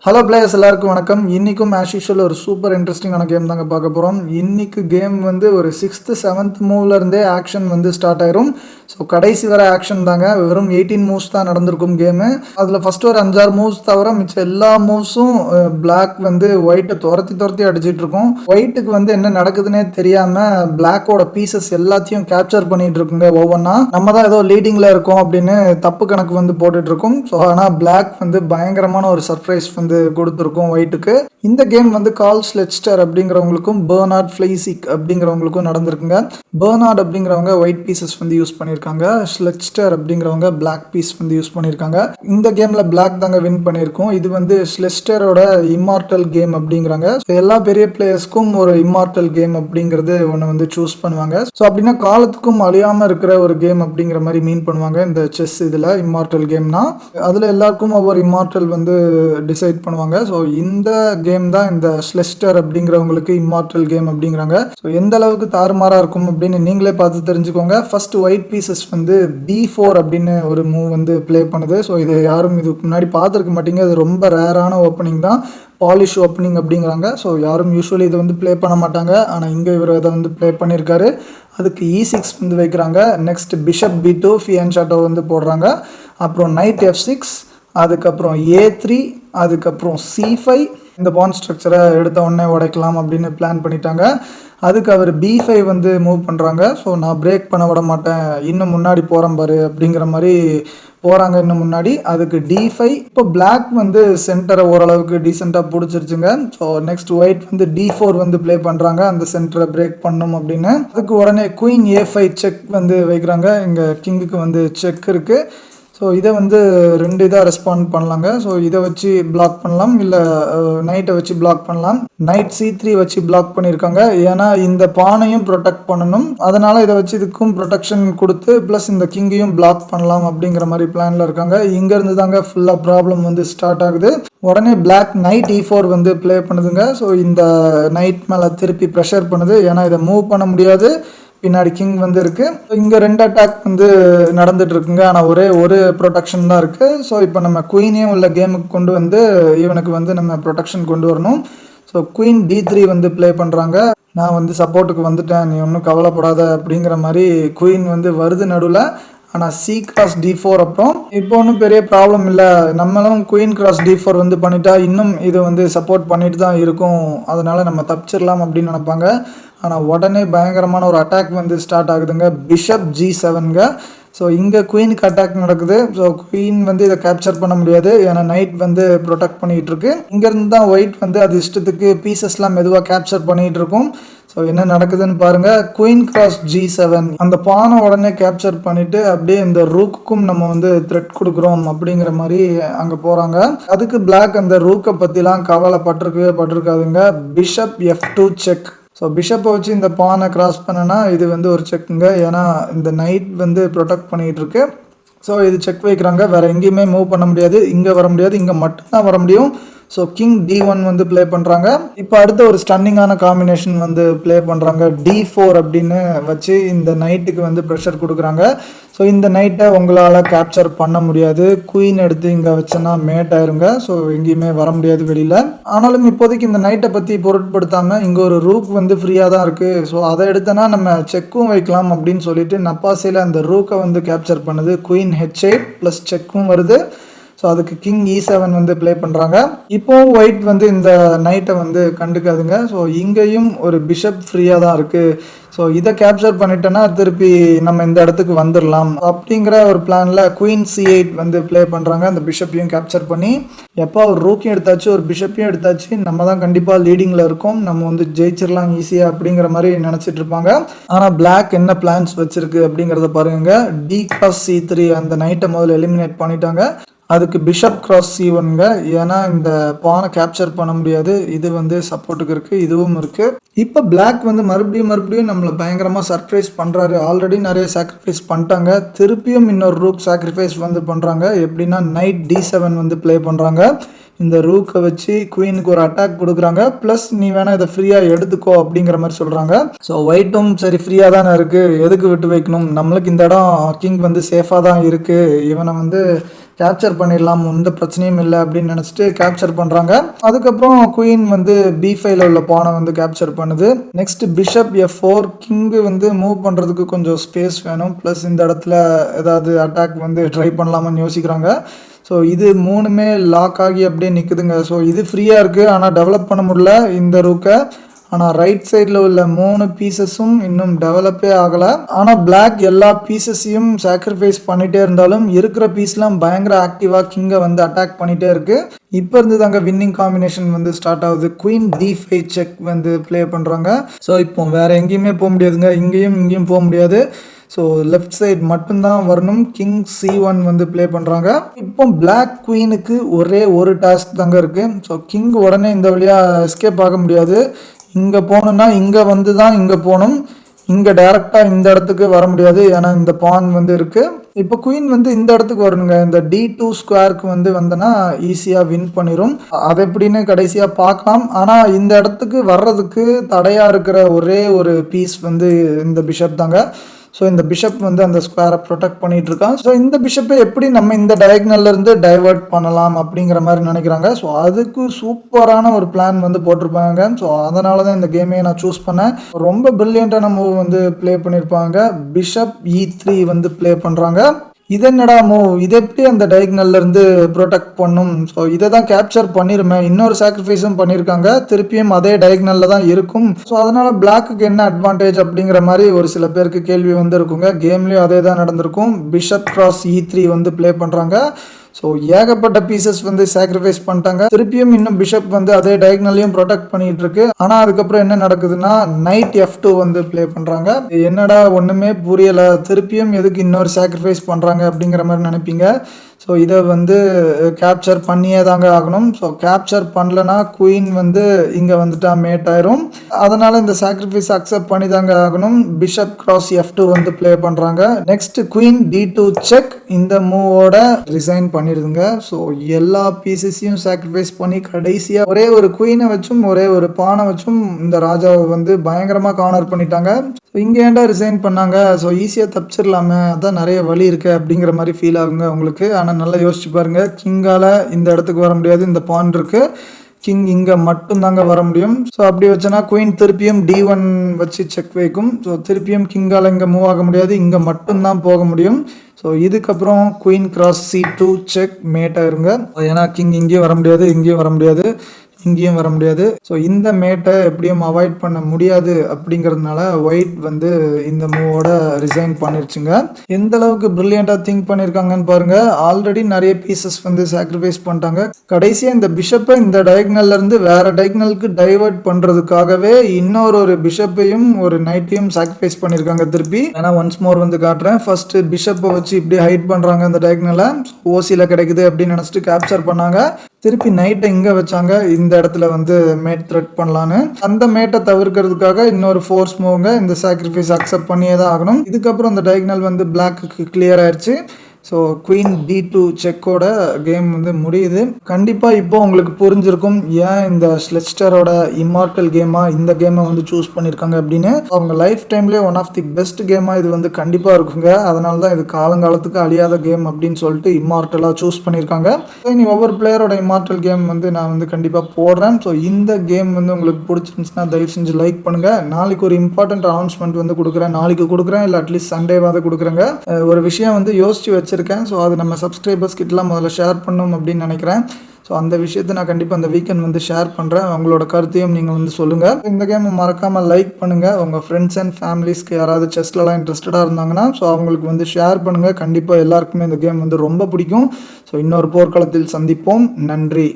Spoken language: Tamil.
ஹலோ பிளேயர்ஸ் எல்லாருக்கும் வணக்கம். இன்றைக்கும் ஆஸ் யூஷுவல் ஒரு சூப்பர் இன்ட்ரெஸ்டிங்கான கேம் தாங்க பார்க்க போகிறோம். இன்றைக்கு கேம் வந்து ஒரு 6th 7th மூவ்லேருந்தே ஆக்ஷன் வந்து ஸ்டார்ட் ஆயிரும். ஸோ கடைசி வர ஆக்ஷன் தாங்க. வெறும் 18 மூவ்ஸ் தான் நடந்திருக்கும் கேமு. அதில் ஃபஸ்ட்டு ஒரு 5-6 மூவ்ஸ் தவிர மிச்சம் எல்லா மூவ்ஸும் பிளாக் வந்து ஒயிட்டை துரத்தி அடிச்சிட்டு இருக்கும். ஒயிட்டுக்கு வந்து என்ன நடக்குதுன்னே தெரியாமல் பிளாக்கோட பீசஸ் எல்லாத்தையும் கேப்சர் பண்ணிட்டு இருக்குங்க. ஒவ்வொன்றா நம்ம தான் ஏதோ லீடிங்கில் இருக்கோம் அப்படின்னு தப்பு கணக்கு வந்து போட்டுட்டு இருக்கோம். ஸோ ஆனால் பிளாக் வந்து பயங்கரமான ஒரு சர்ப்ரைஸ் வந்து கொடுத்துருக்கும் ஒயிட்டுக்கு. இந்த கேம் வந்து கால் ஸ்லெட்ஸ்டர் அப்படிங்கிறவங்களுக்கும் பெர்னார்ட் ஃப்ளைசிக் அப்படிங்கிறவங்களுக்கும் நடந்திருக்குங்க. பெர்னார்ட் அப்படிங்கிறவங்க ஒயிட் பீசஸ் வந்து யூஸ் பண்ணியிருக்காங்க. ஸ்லெட்ஸ்டர் அப்படிங்கிறவங்க பிளாக் பீஸ் வந்து யூஸ் பண்ணியிருக்காங்க. இந்த கேமில் பிளாக் தாங்க வின் பண்ணியிருக்கோம். இது வந்து ஸ்லெட்ஸ்டரோட இம்மார்டல் கேம் அப்படிங்கிறாங்க. எல்லா பெரிய பிளேயர்ஸ்க்கும் ஒரு இம்மார்டல் கேம் அப்படிங்கிறது ஒன்று வந்து சூஸ் பண்ணுவாங்க. ஸோ அப்படின்னா காலத்துக்கும் அழியாமல் இருக்கிற ஒரு கேம் அப்படிங்கிற மாதிரி மீன் பண்ணுவாங்க இந்த செஸ். இதில் இம்மார்டல் கேம்னா அதில் எல்லாருக்கும் ஒவ்வொரு இம்மார்டல் வந்து டிசைட் பண்ணுவாங்க. ஸோ இந்த கேம் தான் இந்த ஸ்லெஸ்டர் அப்படிங்கிறவங்களுக்கு இம்மார்டல் கேம் அப்படிங்கிறாங்க. ஸோ எந்த அளவுக்கு தாறுமாறாக இருக்கும் அப்படின்னு நீங்களே பார்த்து தெரிஞ்சுக்கோங்க. ஃபர்ஸ்ட் ஒயிட் பீசஸ் வந்து B4 அப்படின்னு ஒரு மூவ் வந்து ப்ளே பண்ணுது. ஸோ இது யாரும் இதுக்கு முன்னாடி பார்த்துருக்க மாட்டீங்க. இது ரொம்ப ரேரான ஓப்பனிங் தான். பாலிஷ் ஓப்பனிங் அப்படிங்கிறாங்க. ஸோ யாரும் யூஸ்வலி இதை வந்து ப்ளே பண்ண மாட்டாங்க. ஆனால் இங்கே இவர் இதை வந்து ப்ளே பண்ணியிருக்காரு. அதுக்கு E6 வந்து வைக்கிறாங்க. நெக்ஸ்ட் பிஷப் B2 ஃபியன் ஷாட்டோ வந்து போடுறாங்க. அப்புறம் நைட் F6, அதுக்கப்புறம் A3, அதுக்கப்புறம் C5. இந்த பாண்ட் ஸ்ட்ரக்சரை எடுத்த உடனே உடைக்கலாம் அப்படின்னு பிளான் பண்ணிட்டாங்க. அதுக்கு அவர் B5 வந்து மூவ் பண்ணுறாங்க. ஸோ நான் பிரேக் பண்ண விட மாட்டேன், இன்னும் முன்னாடி போகிறேன் பாரு அப்படிங்கிற மாதிரி போகிறாங்க இன்னும் முன்னாடி. அதுக்கு D5. இப்போ பிளாக் வந்து சென்டரை ஓரளவுக்கு டீசெண்டாக பிடிச்சிருச்சுங்க. ஸோ நெக்ஸ்ட் ஒயிட் வந்து D4 வந்து ப்ளே பண்ணுறாங்க, அந்த சென்டரை பிரேக் பண்ணும் அப்படின்னு. அதுக்கு உடனே குயின் A5 செக் வந்து வைக்கிறாங்க. இங்கே கிங்குக்கு வந்து செக் இருக்குது. ஸோ இதை வந்து ரெண்டு இதாக ரெஸ்பாண்ட் பண்ணலாங்க. ஸோ இதை வச்சு பிளாக் பண்ணலாம், இல்லை நைட்டை வச்சு பிளாக் பண்ணலாம். நைட் C3 வச்சு பிளாக் பண்ணியிருக்காங்க. ஏன்னா இந்த பானையும் ப்ரொடெக்ட் பண்ணணும், அதனால் இதை வச்சு இதுக்கும் ப்ரொடெக்ஷன் கொடுத்து ப்ளஸ் இந்த கிங்கையும் பிளாக் பண்ணலாம் அப்படிங்கிற மாதிரி பிளானில் இருக்காங்க. இங்கேருந்து தாங்க ஃபுல்லாக ப்ராப்ளம் வந்து ஸ்டார்ட் ஆகுது. உடனே பிளாக் நைட் E4 வந்து ப்ளே பண்ணுதுங்க. ஸோ இந்த நைட் மேலே திருப்பி ப்ரெஷர் பண்ணுது. ஏன்னா இதை மூவ் பண்ண முடியாது, பின்னாடி கிங் வந்து இருக்கு. இங்கே 2 அட்டாக் வந்து நடந்துட்டு இருக்குங்க. ஆனால் ஒரே ஒரு ப்ரொடெக்ஷன் தான் இருக்கு. ஸோ இப்போ நம்ம குயினையும் உள்ள கேமுக்கு கொண்டு வந்து இவனுக்கு வந்து நம்ம ப்ரொடெக்ஷன் கொண்டு வரணும். ஸோ குயின் D3 வந்து ப்ளே பண்ணுறாங்க. நான் வந்து சப்போர்ட்டுக்கு வந்துட்டேன், நீ ஒன்றும் கவலைப்படாத அப்படிங்கிற மாதிரி குயின் வந்து வருது நடுவில். ஆனால் C கிராஸ் D4 அப்புறம் இப்போ ஒன்றும் பெரிய ப்ராப்ளம் இல்லை. நம்மளும் குயின் கிராஸ் D4 வந்து பண்ணிட்டா இன்னும் இது வந்து சப்போர்ட் பண்ணிட்டு தான் இருக்கும், அதனால நம்ம தப்பிச்சிடலாம் அப்படின்னு நினைப்பாங்க. ஆனால் உடனே பயங்கரமான ஒரு அட்டாக் வந்து ஸ்டார்ட் ஆகுதுங்க. பிஷப் G7ங்க. ஸோ இங்கே குயினுக்கு அட்டாக் நடக்குது. ஸோ குயின் வந்து இதை கேப்சர் பண்ண முடியாது, ஏன்னா நைட் வந்து ப்ரொடெக்ட் பண்ணிகிட்டு இருக்கு. இங்கேருந்து தான் ஒயிட் வந்து அது இஷ்டத்துக்கு பீசஸ்லாம் மெதுவாக கேப்சர் பண்ணிகிட்டு இருக்கும். ஸோ என்ன நடக்குதுன்னு பாருங்கள். குயின் கிராஸ் G7, அந்த பானை உடனே கேப்சர் பண்ணிவிட்டு அப்படியே இந்த ரூக்குக்கும் நம்ம வந்து த்ரெட் கொடுக்குறோம் அப்படிங்கிற மாதிரி அங்கே போகிறாங்க. அதுக்கு பிளாக் அந்த ரூக்கை பற்றிலாம் பட்டிருக்காதுங்க. Bishop F2 check. ஸோ பிஷப்பை வச்சு இந்த பானை கிராஸ் பண்ணனா இது வந்து ஒரு செக்குங்க. ஏன்னா இந்த நைட் வந்து ப்ரொடெக்ட் பண்ணிகிட்டு இருக்கு. ஸோ இது செக் வைக்கிறாங்க. வேறு எங்கேயுமே மூவ் பண்ண முடியாது, இங்கே வர முடியாது, இங்கே மட்டும்தான் வர முடியும். ஸோ கிங் D1 வந்து ப்ளே பண்ணுறாங்க. இப்போ அடுத்த ஒரு ஸ்டன்னிங்கான காம்பினேஷன் வந்து ப்ளே பண்ணுறாங்க. D4 அப்படின்னு வச்சு இந்த நைட்டுக்கு வந்து ப்ரெஷர் கொடுக்குறாங்க. ஸோ இந்த நைட்டை உங்களால் கேப்சர் பண்ண முடியாது. குயின் எடுத்து இங்கே வச்சோன்னா மேட் ஆயிருங்க. ஸோ எங்கேயுமே வர முடியாது வெளியில். ஆனாலும் இப்போதைக்கு இந்த நைட்டை பற்றி பொருட்படுத்தாமல் இங்கே ஒரு ரூக் வந்து ஃப்ரீயாக தான் இருக்குது. ஸோ அதை எடுத்தனா நம்ம செக்கும் வைக்கலாம் அப்படின்னு சொல்லிட்டு நப்பாசையில் அந்த ரூக்கை வந்து கேப்சர் பண்ணுது. குயின் H8 ப்ளஸ் செக்கும் வருது. ஸோ அதுக்கு கிங் E7 வந்து ப்ளே பண்ணுறாங்க. இப்போவும் ஒயிட் வந்து இந்த நைட்டை வந்து கண்டுக்காதுங்க. ஸோ இங்கேயும் ஒரு பிஷப் ஃப்ரீயாக தான் இருக்குது. ஸோ இதை கேப்சர் பண்ணிட்டோன்னா திருப்பி நம்ம இந்த இடத்துக்கு வந்துடலாம் அப்படிங்கிற ஒரு பிளானில் குயின் C8 வந்து ப்ளே பண்ணுறாங்க. அந்த பிஷப்பையும் கேப்சர் பண்ணி எப்போ ஒரு ரூக்கையும் எடுத்தாச்சு, ஒரு பிஷப்பையும் எடுத்தாச்சு, நம்ம தான் கண்டிப்பாக லீடிங்கில் இருக்கோம், நம்ம வந்து ஜெயிச்சிடலாம் ஈஸியாக அப்படிங்கிற மாதிரி நினச்சிட்டு இருப்பாங்க. ஆனால் பிளாக் என்ன பிளான்ஸ் வச்சுருக்கு அப்படிங்கிறத பாருங்க. D கிராஸ் C3 அந்த நைட்டை முதல்ல எலிமினேட் பண்ணிட்டாங்க. அதுக்கு பிஷப் கிராஸ் C1ங்க. ஏன்னா இந்த பானை கேப்சர் பண்ண முடியாது, இது வந்து சப்போர்ட்டுக்கு இருக்குது, இதுவும் இருக்குது. இப்போ பிளாக் வந்து மறுபடியும் நம்மளை பயங்கரமாக சர்ப்ரைஸ் பண்ணுறாரு. ஆல்ரெடி நிறைய சாக்ரிஃபைஸ் பண்ணிட்டாங்க, திருப்பியும் இன்னொரு ரூக் சாக்ரிஃபைஸ் வந்து பண்ணுறாங்க. எப்படின்னா நைட் D7 வந்து ப்ளே பண்ணுறாங்க. இந்த ரூக்கை வச்சு குயினுக்கு ஒரு அட்டாக் கொடுக்குறாங்க. ப்ளஸ் நீ வேணா இதை ஃப்ரீயாக எடுத்துக்கோ அப்படிங்கிற மாதிரி சொல்கிறாங்க. ஸோ ஒயிட்டும் சரி ஃப்ரீயாக தானே இருக்குது, எதுக்கு விட்டு வைக்கணும், நம்மளுக்கு இந்த இடம் கிங் வந்து சேஃபாக தான் இருக்குது, இவனை வந்து கேப்சர் பண்ணிடலாம், எந்த பிரச்சனையும் இல்லை அப்படின்னு நினச்சிட்டு கேப்சர் பண்ணுறாங்க. அதுக்கப்புறம் குயின் வந்து B5ல உள்ள பானை வந்து கேப்சர் பண்ணுது. Next bishop F4. கிங்கு வந்து மூவ் பண்ணுறதுக்கு கொஞ்சம் ஸ்பேஸ் வேணும், ப்ளஸ் இந்த இடத்துல ஏதாவது அட்டாக் வந்து ட்ரை பண்ணலாமான்னு யோசிக்கிறாங்க. ஸோ இது மூணுமே லாக் ஆகி அப்படியே நிற்குதுங்க. ஸோ இது ஃப்ரீயாக இருக்குது, ஆனால் டெவலப் பண்ண முடியல இந்த ரூக்கை. ஆனால் ரைட் சைடில் உள்ள 3 பீசஸும் இன்னும் டெவலப்பே ஆகலை. ஆனால் பிளாக் எல்லா பீசஸையும் சாக்ரிஃபைஸ் பண்ணிகிட்டே இருந்தாலும் இருக்கிற பீஸ்லாம் பயங்கர ஆக்டிவாக கிங்கை வந்து அட்டாக் பண்ணிகிட்டே இருக்குது. இப்போ இருந்து தாங்க வின்னிங் காம்பினேஷன் வந்து ஸ்டார்ட் ஆகுது. குயின் D5 செக் வந்து ப்ளே பண்ணுறாங்க. ஸோ இப்போ வேறு எங்கேயுமே போக முடியாதுங்க, இங்கேயும் போக முடியாது. ஸோ லெஃப்ட் சைட் மட்டும்தான் வரணும். கிங் C1 வந்து ப்ளே பண்ணுறாங்க. இப்போ பிளாக் குயினுக்கு ஒரே ஒரு டாஸ்க் தாங்க இருக்குது. ஸோ கிங் உடனே இந்த வழியாக எஸ்கேப் ஆக முடியாது. இங்கே போகணுன்னா இங்கே வந்து தான் இங்கே போகணும், இங்கே டைரெக்டாக இந்த இடத்துக்கு வர முடியாது, ஏன்னா இந்த பான் வந்து இருக்குது. இப்போ குயின் வந்து இந்த இடத்துக்கு வரணுங்க. இந்த D2 ஸ்கொயருக்கு வந்து வந்தனா ஈஸியாக வின் பண்ணிடும். அது எப்படின்னு கடைசியாக பார்க்கலாம். ஆனால் இந்த இடத்துக்கு வர்றதுக்கு தடையாக இருக்கிற ஒரே ஒரு பீஸ் வந்து இந்த பிஷப் தாங்க. ஸோ இந்த பிஷப் வந்து அந்த ஸ்கொயரை ப்ரொடெக்ட் பண்ணிட்டு இருக்கான். ஸோ இந்த பிஷப்பை எப்படி நம்ம இந்த டயக்னல்ல இருந்து டைவர்ட் பண்ணலாம் அப்படிங்கிற மாதிரி நினைக்கிறாங்க. ஸோ அதுக்கு சூப்பரான ஒரு பிளான் வந்து போட்டிருப்பாங்க. ஸோ அதனால தான் இந்த கேமையை நான் சூஸ் பண்ணேன். ரொம்ப பிரில்லியண்டான மூவ் வந்து ப்ளே பண்ணியிருப்பாங்க. பிஷப் E3 வந்து ப்ளே பண்ணுறாங்க. இது என்னடா மூவ், இது எப்படி அந்த டயக்னல்ல இருந்து ப்ரொடெக்ட் பண்ணும்? ஸோ இதை தான் கேப்சர் பண்ணிருமே, இன்னொரு சாக்ரிஃபைஸும் பண்ணியிருக்காங்க, திருப்பியும் அதே டயக்னல்ல தான் இருக்கும். ஸோ அதனால பிளாக்குக்கு என்ன அட்வான்டேஜ் அப்படிங்கிற மாதிரி ஒரு சில பேருக்கு கேள்வி வந்து இருக்குங்க. கேம்லேயும் அதே தான் நடந்திருக்கும். பிஷப் கிராஸ் E3 வந்து ப்ளே பண்ணுறாங்க. ஸோ ஏகப்பட்ட பீசஸ் வந்து சாக்ரிஃபைஸ் பண்ணிட்டாங்க. திருப்பியும் இன்னும் பிஷப் வந்து அதே டயக்னலையும் ப்ரொடெக்ட் பண்ணிட்டு இருக்கு. ஆனால் அதுக்கப்புறம் என்ன நடக்குதுன்னா நைட் F2 வந்து ப்ளே பண்ணுறாங்க. என்னடா ஒன்றுமே புரியலை, திருப்பியும் எதுக்கு இன்னொரு சாக்ரிஃபைஸ் பண்ணுறாங்க அப்படிங்கிற மாதிரி நினைப்பீங்க. ஸோ இதை வந்து கேப்சர் பண்ணியே தாங்க ஆகணும். ஸோ கேப்சர் பண்ணலன்னா குயின் வந்து இங்கே வந்துட்டா மேட் ஆயிரும். அதனால் இந்த சாக்ரிஃபைஸ் அக்செப்ட் பண்ணி தாங்க ஆகணும். பிஷப் கிராஸ் F2 வந்து ப்ளே பண்ணுறாங்க. Next queen D2 check. இந்த மூவோட ரிசைன் பண்ணிடுதுங்க. ஸோ எல்லா பீசஸையும் சாக்ரிஃபைஸ் பண்ணி கடைசியாக ஒரே ஒரு குயினை வச்சும் ஒரே ஒரு பானை வச்சும் இந்த ராஜாவை வந்து பயங்கரமாக கார்னர் பண்ணிட்டாங்க. ஸோ இங்கே ஏன்டா ரிசைன் பண்ணாங்க, ஸோ ஈஸியாக தப்பிச்சிடலாமே, அதான் நிறைய வழி இருக்குது அப்படிங்கிற மாதிரி ஃபீல் ஆகுங்க உங்களுக்கு. ஆனால் நல்லா யோசிச்சு பாருங்கள், கிங்கால் இந்த இடத்துக்கு வர முடியாது, இந்த பான் இருக்குது, கிங் இங்கே மட்டும்தாங்க வர முடியும். ஸோ அப்படி வச்சனா குயின் திருப்பியும் D1 வச்சு செக் வைக்கும். ஸோ திருப்பியும் கிங்கால் இங்கே மூவ் ஆக முடியாது, இங்கே மட்டும்தான் போக முடியும். ஸோ இதுக்கப்புறம் queen cross C2 check mat ஆயிருங்க. ஏன்னா கிங் இங்கேயும் வர முடியாது, இங்கேயும் வர முடியாது, இங்கேயும் வர முடியாது. ஸோ இந்த மேட்டை எப்படியும் அவாய்ட் பண்ண முடியாது அப்படிங்கிறதுனால ஒயிட் வந்து இந்த மூவோட ரிசைன் பண்ணிருச்சுங்க. எந்த அளவுக்கு பிரில்லியண்டாக திங்க் பண்ணியிருக்காங்கன்னு பாருங்க. ஆல்ரெடி நிறைய பீசஸ் வந்து சாக்ரிஃபைஸ் பண்ணிட்டாங்க. கடைசியாக இந்த பிஷப்பை இந்த டயக்னல்ல இருந்து வேற டயக்னலுக்கு டைவர்ட் பண்ணுறதுக்காகவே இன்னொரு பிஷப்பையும் ஒரு நைட்டையும் சாக்ரிஃபைஸ் பண்ணியிருக்காங்க திருப்பி. ஏன்னா ஒன்ஸ் மோர் வந்து காட்டுறேன். ஃபர்ஸ்ட் பிஷப்பை வச்சு இப்படி ஹைட் பண்ணுறாங்க அந்த டயக்னலை, ஓசியில் கிடைக்குது அப்படின்னு நினச்சிட்டு கேப்சர் பண்ணாங்க. திருப்பி நைட்டை இங்கே வச்சாங்க, இந்த இடத்துல வந்து மேட் த்ரெட் பண்ணலான்னு. அந்த மேட்டை தவிர்க்கிறதுக்காக இன்னொரு ஃபோர்ஸ் மூவ்ங்க, இந்த சாக்ரிஃபைஸ் அக்செப்ட் பண்ணியே தான் ஆகணும். இதுக்கப்புறம் இந்த டயக்னல் வந்து பிளாக்கு கிளியர் ஆயிடுச்சு. ஸோ குயின் D2 செக்கோட கேம் வந்து முடியுது. கண்டிப்பாக இப்போ உங்களுக்கு புரிஞ்சிருக்கும் ஏன் இந்த ஸ்லெஸ்டரோட இம்மார்டல் கேமாக இந்த கேமை வந்து சூஸ் பண்ணியிருக்காங்க அப்படின்னு. அவங்க லைஃப் டைம்லேயே ஒன் ஆஃப் தி பெஸ்ட் கேமாக இது வந்து கண்டிப்பாக இருக்குங்க. அதனால தான் இது காலங்காலத்துக்கு அழியாத கேம் அப்படின்னு சொல்லிட்டு இம்மார்டலாக சூஸ் பண்ணியிருக்காங்க. இனி ஒவ்வொரு பிளேயரோட இம்மார்டல் கேம் வந்து நான் வந்து கண்டிப்பாக போடுறேன். ஸோ இந்த கேம் வந்து உங்களுக்கு பிடிச்சிருந்துச்சுன்னா தயவு செஞ்சு லைக் பண்ணுங்கள். நாளைக்கு ஒரு இம்பார்ட்டன்ட் அனௌன்ஸ்மெண்ட் வந்து கொடுக்குறேன், நாளைக்கு கொடுக்குறேன், இல்லை அட்லீஸ்ட் சண்டேவாவது கொடுக்குறேங்க. ஒரு விஷயம் வந்து யோசிச்சு வச்சிருக்கேன். ஸோ அது நம்ம சப்ஸ்கிரைபர்ஸ் கிட்டலாம் முதல்ல ஷேர் பண்ணணும் அப்படின்னு நினைக்கிறேன். ஸோ அந்த விஷயத்தை நான் கண்டிப்பாக அந்த வீக்கெண்ட் வந்து ஷேர் பண்ணுறேன். உங்களோட கருத்தையும் நீங்கள் வந்து சொல்லுங்கள். இந்த கேமை மறக்காமல் லைக் பண்ணுங்கள். உங்கள் ஃப்ரெண்ட்ஸ் அண்ட் ஃபேமிலிஸ்க்கு யாராவது செஸ்லலாம் இன்ட்ரெஸ்டடாக இருந்தாங்கன்னா ஸோ அவங்களுக்கு வந்து ஷேர் பண்ணுங்கள். கண்டிப்பாக எல்லாருக்குமே இந்த கேம் வந்து ரொம்ப பிடிக்கும். ஸோ இன்னொரு போர்க்களத்தில் சந்திப்போம். நன்றி.